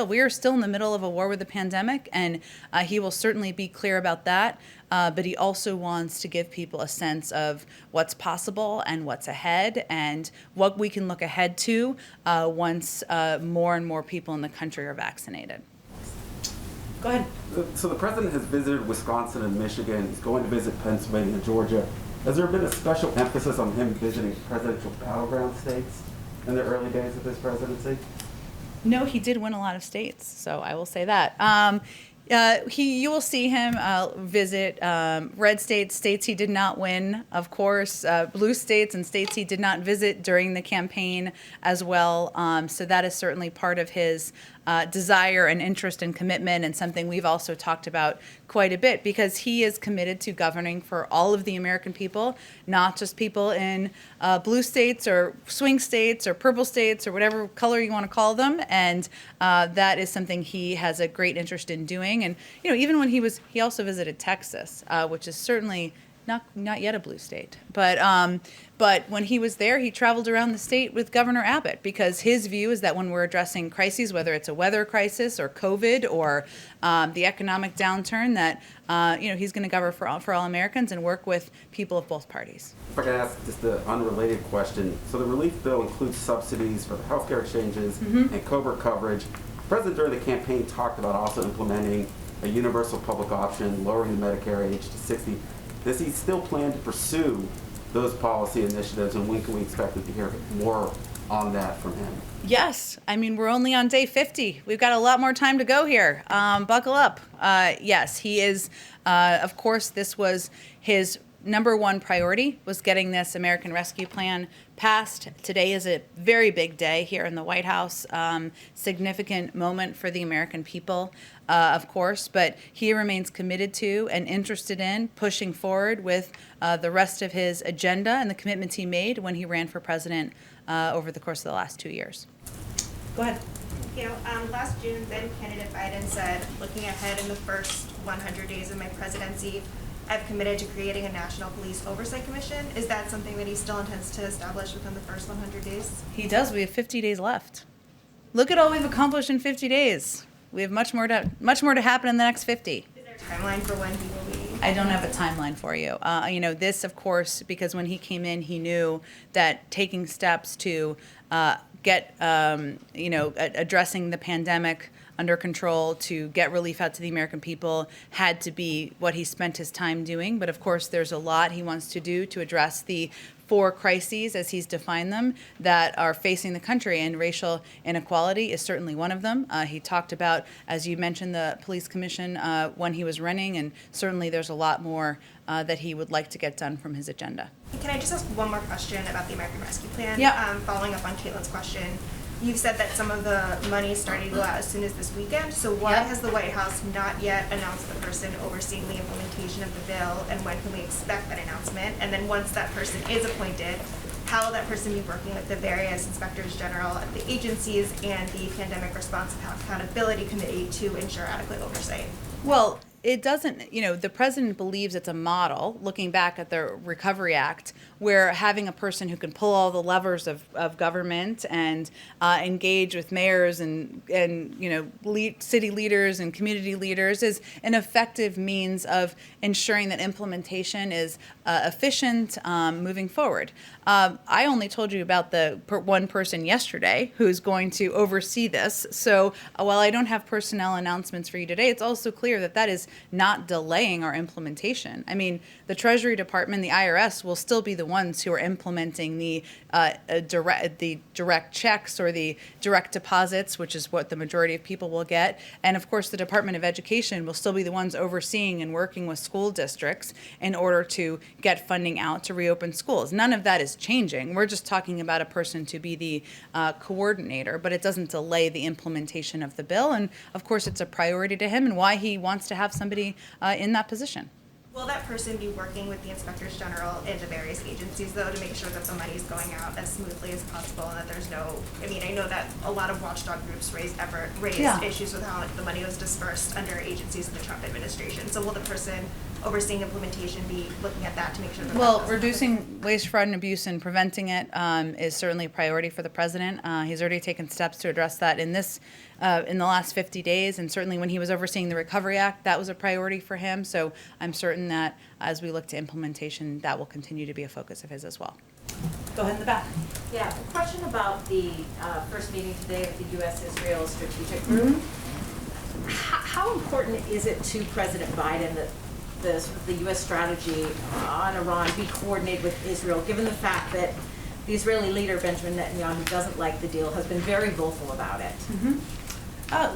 we are still in the middle of a war with the pandemic, and he will certainly be clear about that. But he also wants to give people a sense of what's possible and what's ahead, and what we can look ahead to once more and more people in the country are vaccinated. Go ahead. So the president has visited Wisconsin and Michigan. He's going to visit Pennsylvania and Georgia. Has there been a special emphasis on him visiting presidential battleground states in the early days of his presidency? No, he did win a lot of states, so I will say that. You will see him visit red states he did not win, of course, blue states and states he did not visit during the campaign as well. So that is certainly part of his desire and interest and commitment, and something we've also talked about quite a bit, because he is committed to governing for all of the American people, not just people in blue states or swing states or purple states or whatever color you want to call them. And that is something he has a great interest in doing. And even when he also visited Texas, which is certainly Not yet a blue state, but when he was there, he traveled around the state with Governor Abbott because his view is that when we're addressing crises, whether it's a weather crisis or COVID or the economic downturn, that he's going to govern for all Americans and work with people of both parties. If I can ask just an unrelated question. So the relief bill includes subsidies for the healthcare exchanges and COBRA coverage. The president during the campaign talked about also implementing a universal public option, lowering the Medicare age to 60. Does he still plan to pursue those policy initiatives, and when can we expect to hear more on that from him? Yes. I mean, we're only on day 50. We've got a lot more time to go here. Buckle up. Yes, he is. Of course, this was his number one priority, was getting this American Rescue Plan passed. Today is a very big day here in the White House. Significant moment for the American people, of course, but he remains committed to and interested in pushing forward with the rest of his agenda and the commitments he made when he ran for president over the course of the last 2 years. Go ahead. Thank you. Last June, then candidate Biden said, looking ahead in the first 100 days of my presidency, I've committed to creating a National Police Oversight Commission. Is that something that he still intends to establish within the first 100 days? He does. We have 50 days left. Look at all we've accomplished in 50 days. We have much more to happen in the next 50. Is there a timeline for when he will be? I don't have a timeline for you. This, of course, because when he came in, he knew that taking steps to get, addressing the pandemic under control, to get relief out to the American people, had to be what he spent his time doing. But of course, there's a lot he wants to do to address the 4 crises, as he's defined them, that are facing the country, and racial inequality is certainly one of them. He talked about, as you mentioned, the police commission when he was running, and certainly there's a lot more that he would like to get done from his agenda. Can I just ask one more question about the American Rescue Plan? Yeah. Following up on Caitlin's question, you've said that some of the money is starting to go out as soon as this weekend, so why has the White House not yet announced the person overseeing the implementation of the bill, and when can we expect that announcement? And then once that person is appointed, how will that person be working with the various inspectors general at the agencies and the Pandemic Response Accountability Committee to ensure adequate oversight? Well, it doesn't, the president believes it's a model, looking back at the Recovery Act, where having a person who can pull all the levers of government and engage with mayors and city leaders and community leaders is an effective means of ensuring that implementation is efficient moving forward. I only told you about the one person yesterday who's going to oversee this. So while I don't have personnel announcements for you today, it's also clear that that is not delaying our implementation. I mean, the Treasury Department, the IRS will still be the ones who are implementing the direct checks or the direct deposits, which is what the majority of people will get. And of course, the Department of Education will still be the ones overseeing and working with school districts in order to get funding out to reopen schools. None of that is changing. We're just talking about a person to be the coordinator, but it doesn't delay the implementation of the bill. And of course, it's a priority to him and why he wants to have somebody in that position. Will that person be working with the inspectors general in the various agencies, though, to make sure that the money is going out as smoothly as possible and that there's no, I know that a lot of watchdog groups raised issues with how the money was dispersed under agencies in the Trump administration. So will the person overseeing implementation be looking at that to make sure that Well, reducing waste, fraud, and abuse and preventing it is certainly a priority for the president. He's already taken steps to address that in the last 50 days, and certainly when he was overseeing the Recovery Act, that was a priority for him. So I'm certain that as we look to implementation, that will continue to be a focus of his as well. Go ahead in the back. Yeah, a question about the first meeting today of the U.S.-Israel Strategic Group. How important is it to President Biden that the U.S. strategy on Iran be coordinated with Israel, given the fact that the Israeli leader, Benjamin Netanyahu, doesn't like the deal, has been very vocal about it?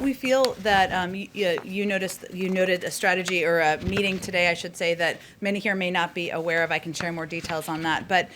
We feel that you noted a strategy or a meeting today, I should say, that many here may not be aware of. I can share more details on that. But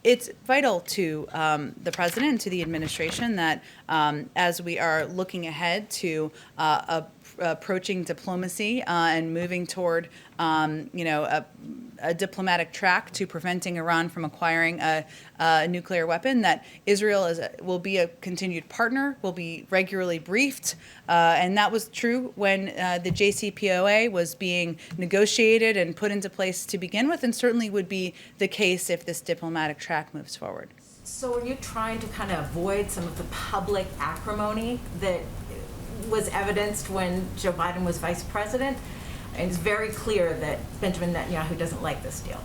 it's vital to the president and to the administration that as we are looking ahead to a approaching diplomacy and moving toward, a diplomatic track to preventing Iran from acquiring a nuclear weapon, that Israel will be a continued partner, will be regularly briefed. And that was true when the JCPOA was being negotiated and put into place to begin with, and certainly would be the case if this diplomatic track moves forward. So are you trying to kind of avoid some of the public acrimony that was evidenced when Joe Biden was vice president? And it's very clear that Benjamin Netanyahu doesn't like this deal.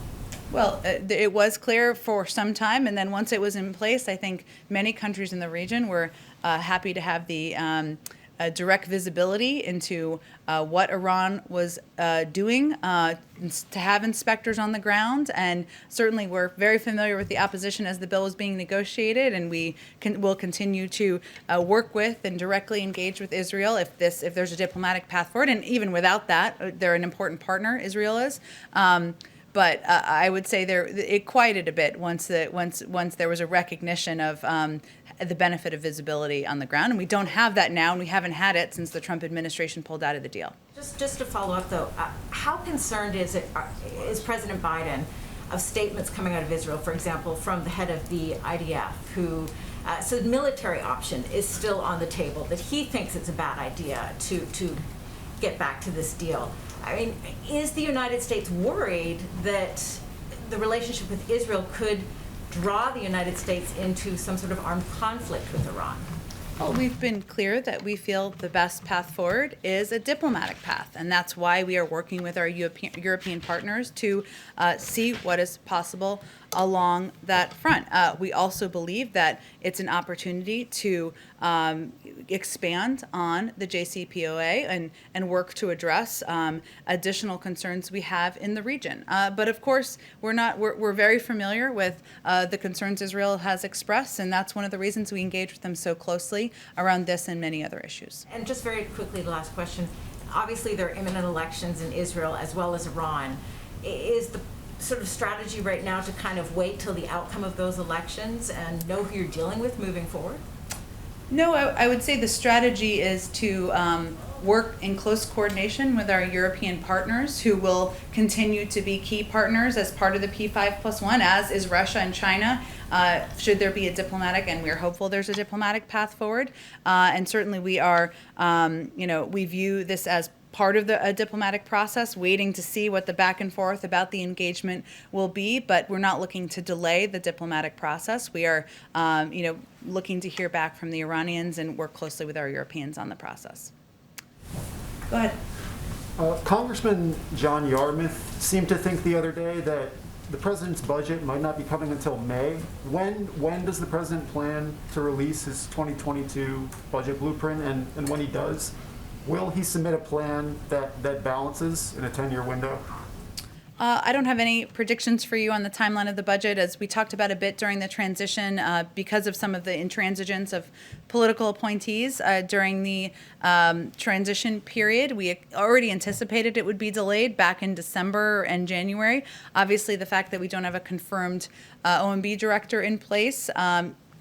Well, it was clear for some time, and then once it was in place, I think many countries in the region were happy to have the direct visibility into what Iran was doing, to have inspectors on the ground, and certainly we're very familiar with the opposition as the bill was being negotiated, and we will continue to work with and directly engage with Israel if there's a diplomatic path forward, and even without that, they're an important partner, Israel is. But I would say it quieted a bit once there was a recognition of the benefit of visibility on the ground, and we don't have that now, and we haven't had it since the Trump administration pulled out of the deal. Just to follow up, though, how concerned is President Biden of statements coming out of Israel, for example, from the head of the IDF, who said military option is still on the table, that he thinks it's a bad idea to get back to this deal? I mean, is the United States worried that the relationship with Israel could draw the United States into some sort of armed conflict with Iran? Well, we've been clear that we feel the best path forward is a diplomatic path, and that's why we are working with our European partners to see what is possible along that front. We also believe that it's an opportunity to expand on the JCPOA and work to address additional concerns we have in the region. But of course, we're very familiar with the concerns Israel has expressed, and that's one of the reasons we engage with them so closely around this and many other issues. And just very quickly, the last question. Obviously, there are imminent elections in Israel as well as Iran. Is the sort of strategy right now to kind of wait till the outcome of those elections and know who you're dealing with moving forward? No, I would say the strategy is to work in close coordination with our European partners, who will continue to be key partners as part of the P5+1, as is Russia and China, should there be a diplomatic, and we're hopeful there's a diplomatic path forward. And certainly we are, we view this as part of the diplomatic process, waiting to see what the back and forth about the engagement will be, but we're not looking to delay the diplomatic process. We are, looking to hear back from the Iranians and work closely with our Europeans on the process. Go ahead. Congressman John Yarmouth seemed to think the other day that the president's budget might not be coming until May. When does the president plan to release his 2022 budget blueprint? And when he does, will he submit a plan that balances in a 10-year window? I don't have any predictions for you on the timeline of the budget. As we talked about a bit during the transition, because of some of the intransigence of political appointees during the transition period, we already anticipated it would be delayed back in December and January. Obviously, the fact that we don't have a confirmed OMB director in place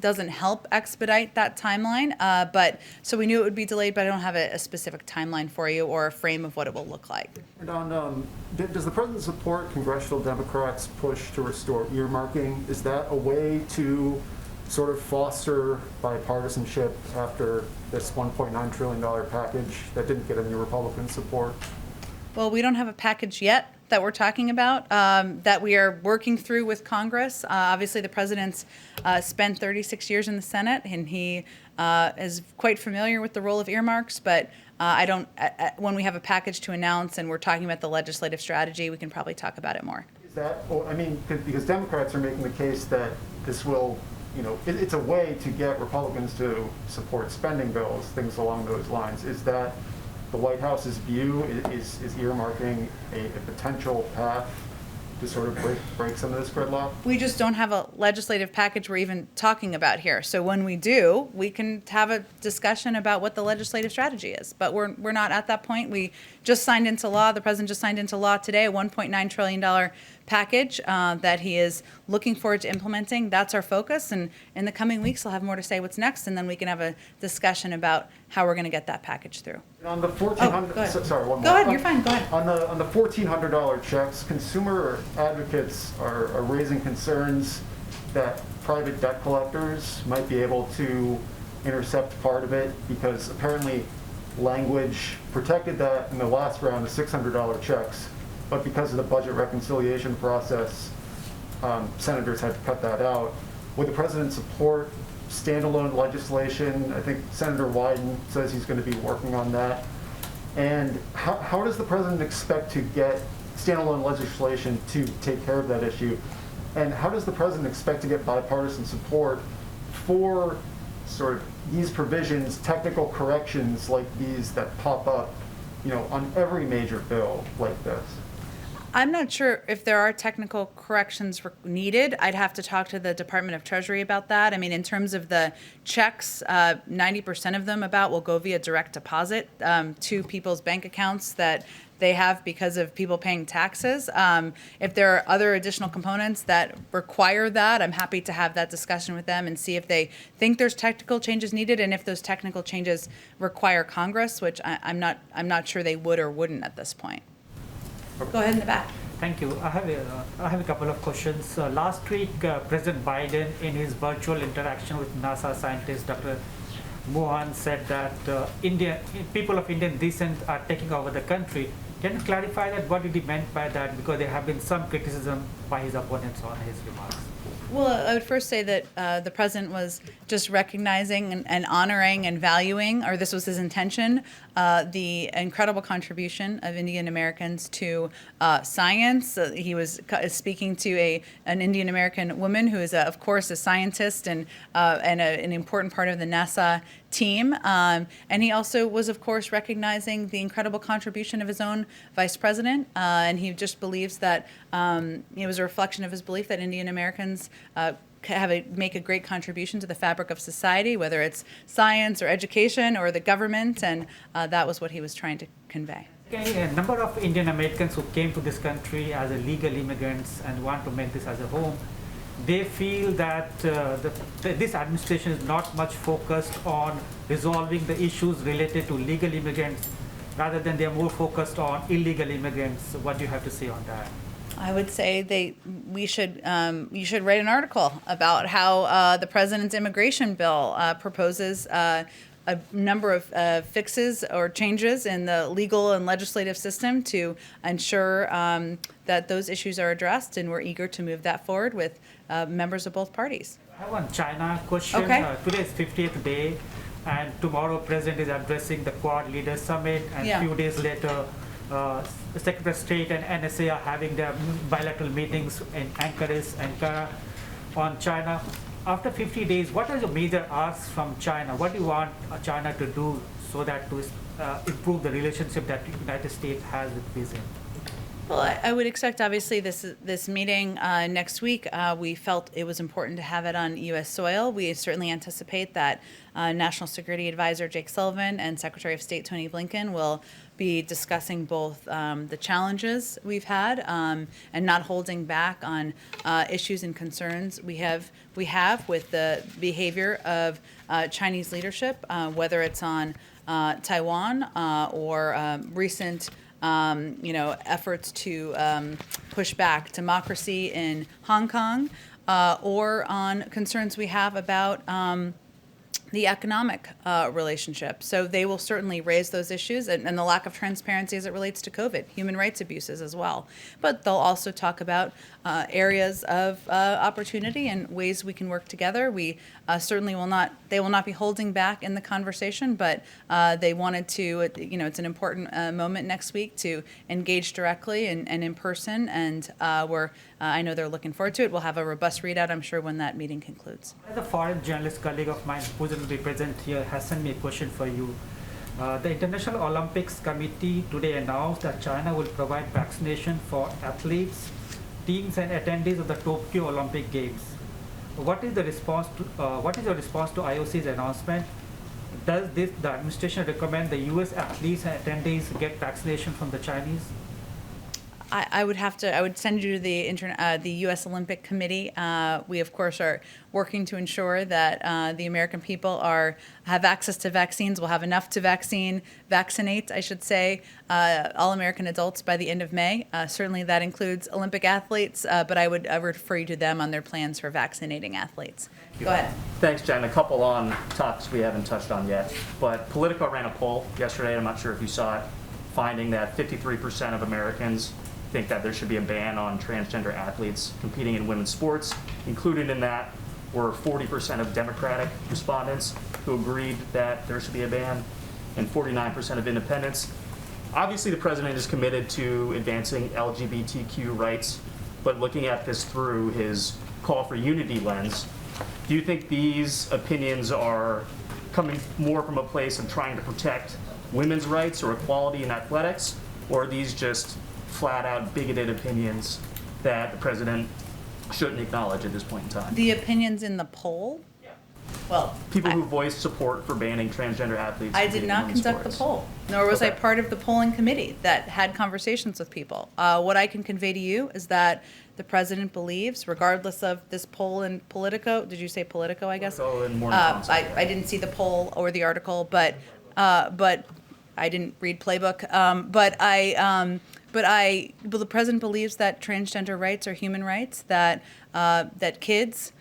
doesn't help expedite that timeline. But so we knew it would be delayed, but I don't have a specific timeline for you or a frame of what it will look like. And on, does the president support congressional Democrats' push to restore earmarking? Is that a way to sort of foster bipartisanship after this $1.9 trillion package that didn't get any Republican support? Well, we don't have a package yet that we're talking about, that we are working through with Congress. Obviously, the president's spent 36 years in the Senate, and he is quite familiar with the role of earmarks, but when we have a package to announce and we're talking about the legislative strategy, we can probably talk about it more. Is that, because Democrats are making the case that this will, it's a way to get Republicans to support spending bills, things along those lines. Is that the White House's view? Is earmarking a potential path to sort of break some of this gridlock? We just don't have a legislative package we're even talking about here. So when we do, we can have a discussion about what the legislative strategy is. But we're not at that point. We just signed into law, the president just signed into law today, a $1.9 trillion package that he is looking forward to implementing. That's our focus. And in the coming weeks, I'll have more to say what's next, and then we can have a discussion about how we're going to get that package through. On the Oh, go $1,400, ahead. sorry, one more. Go ahead, you're fine, go ahead. On the $1,400 checks, consumer advocates are raising concerns that private debt collectors might be able to intercept part of it because apparently language protected that in the last round of $600 checks, but because of the budget reconciliation process, senators had to cut that out. Would the president support standalone legislation? I think Senator Wyden says he's going to be working on that. And how does the president expect to get standalone legislation to take care of that issue? And how does the president expect to get bipartisan support for sort of these provisions, technical corrections like these that pop up, on every major bill like this? I'm not sure if there are technical corrections needed. I'd have to talk to the Department of Treasury about that. I mean, in terms of the checks, 90% of them will go via direct deposit to people's bank accounts that they have because of people paying taxes. If there are other additional components that require that, I'm happy to have that discussion with them and see if they think there's technical changes needed and if those technical changes require Congress, which I'm not sure they would or wouldn't at this point. Go ahead in the back. Thank you. I have a couple of questions. Last week, President Biden, in his virtual interaction with NASA scientist Dr. Mohan, said that people of Indian descent are taking over the country. Can you clarify that? What did he meant by that? Because there have been some criticism by his opponents on his remarks. Well, I would first say that the president was just recognizing and honoring and valuing, or this was his intention, the incredible contribution of Indian Americans to science. He was speaking to an Indian American woman who is, of course, a scientist and an important part of the NASA team. And he also was, of course, recognizing the incredible contribution of his own vice president. And he just believes that it was a reflection of his belief that Indian Americans make a great contribution to the fabric of society, whether it's science or education or the government, and that was what he was trying to convey. Okay, a number of Indian Americans who came to this country as illegal immigrants and want to make this as a home, they feel that this administration is not much focused on resolving the issues related to legal immigrants, rather than they're more focused on illegal immigrants. What do you have to say on that? I would say you should write an article about how the president's immigration bill proposes a number of fixes or changes in the legal and legislative system to ensure that those issues are addressed, and we're eager to move that forward with members of both parties. I have one China question. Okay. Today is 50th day, and tomorrow President is addressing the Quad Leaders Summit, and a few days later, the Secretary of State and NSA are having their bilateral meetings in Ankara on China. After 50 days, what are your major asks from China? What do you want China to do so that to improve the relationship that the United States has with Beijing? Well, I would expect, obviously, this meeting next week. We felt it was important to have it on U.S. soil. We certainly anticipate that National Security Advisor Jake Sullivan and Secretary of State Tony Blinken will be discussing both the challenges we've had and not holding back on issues and concerns we have with the behavior of Chinese leadership, whether it's on Taiwan or recent efforts to push back democracy in Hong Kong, or on concerns we have about the economic relationship. So they will certainly raise those issues and the lack of transparency as it relates to COVID, human rights abuses as well. But they'll also talk about areas of opportunity and ways we can work together. We certainly they will not be holding back in the conversation, but they wanted to, it's an important moment next week to engage directly and in person, and I know they're looking forward to it. We'll have a robust readout, I'm sure, when that meeting concludes. As a foreign journalist colleague of mine who will be present here has sent me a question for you. The International Olympics Committee today announced that China will provide vaccination for athletes, teams, and attendees of the Tokyo Olympic Games. What is your response to IOC's announcement? Does the administration recommend the U.S. athletes and attendees get vaccination from the Chinese? I would send you to the U.S. Olympic Committee. We, of course, are working to ensure that the American people have access to vaccines. We'll have enough to vaccinate, I should say, all American adults by the end of May. Certainly that includes Olympic athletes, but I would refer you to them on their plans for vaccinating athletes. Go ahead. Thanks, Jen. A couple on topics we haven't touched on yet. But Politico ran a poll yesterday, I'm not sure if you saw it, finding that 53% of Americans think that there should be a ban on transgender athletes competing in women's sports. Included in that were 40% of Democratic respondents who agreed that there should be a ban, and 49% of independents. Obviously, the president is committed to advancing LGBTQ rights, but looking at this through his call for unity lens, do you think these opinions are coming more from a place of trying to protect women's rights or equality in athletics, or are these just flat-out bigoted opinions that the president shouldn't acknowledge at this point in time? The opinions in the poll? Well, people who voiced support for banning transgender athletes. I did not conduct the poll, nor was I part of the polling committee that had conversations with people. What I can convey to you is that the president believes, regardless of this poll in Politico, did you say Politico, I guess? Politico and Morning Consult. I didn't see the poll or the article, but I didn't read Playbook. But the president believes that transgender rights are human rights, that kids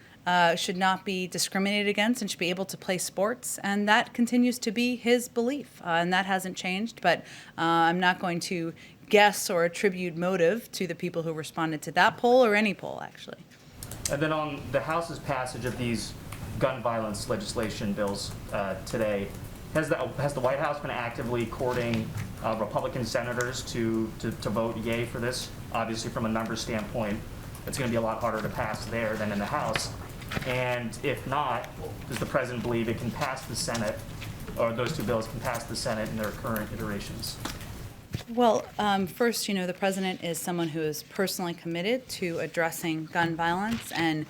should not be discriminated against and should be able to play sports, and that continues to be his belief, and that hasn't changed. But I'm not going to guess or attribute motive to the people who responded to that poll or any poll, actually. And then on the House's passage of these gun violence legislation bills today, has the White House been actively courting Republican senators to vote yay for this? Obviously, from a numbers standpoint, it's going to be a lot harder to pass there than in the House. And if not, does the president believe it can pass the Senate, or those two bills can pass the Senate in their current iterations? Well, first, the president is someone who is personally committed to addressing gun violence and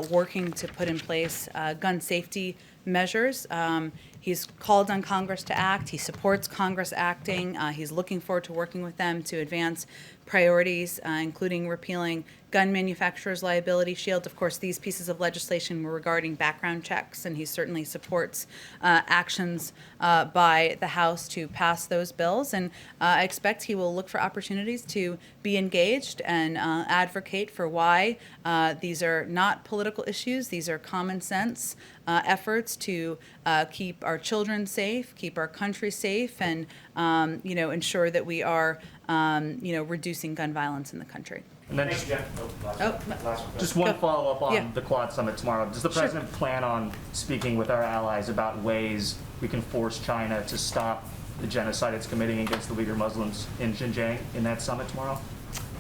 working to put in place gun safety measures. He's called on Congress to act. He supports Congress acting. He's looking forward to working with them to advance priorities, including repealing gun manufacturers' liability shield. Of course, these pieces of legislation were regarding background checks, and he certainly supports actions by the House to pass those bills. And I expect he will look for opportunities to be engaged and advocate for why these are not political issues. These are common sense efforts to keep our children safe, keep our country safe, and ensure that we are reducing gun violence in the country. And then just one follow-up on the Quad Summit tomorrow. Does the president plan on speaking with our allies about ways we can force China to stop the genocide it's committing against the Uyghur Muslims in Xinjiang in that summit tomorrow?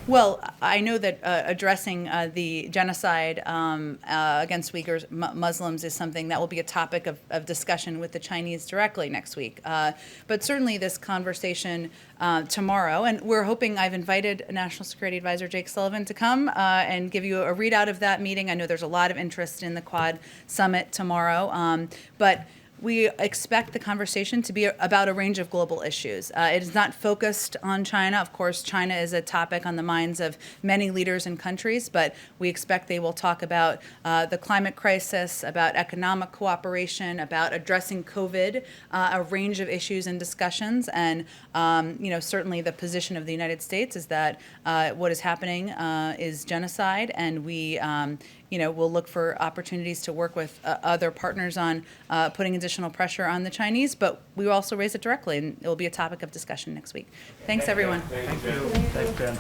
Well, I know that addressing the genocide against Uyghurs, Muslims, is something that will be a topic of discussion with the Chinese directly next week. But certainly this conversation tomorrow, and we're hoping, I've invited National Security Advisor Jake Sullivan to come and give you a readout of that meeting. I know there's a lot of interest in the Quad Summit tomorrow, but we expect the conversation to be about a range of global issues. It is not focused on China. Of course, China is a topic on the minds of many leaders and countries, but we expect they will talk about the climate crisis, about economic cooperation, about addressing COVID, a range of issues and discussions. And certainly the position of the United States is that what is happening is genocide, and we we'll look for opportunities to work with other partners on putting additional pressure on the Chinese, but we will also raise it directly, and it will be a topic of discussion next week. Thanks, everyone. Thank you. Thanks, Ben.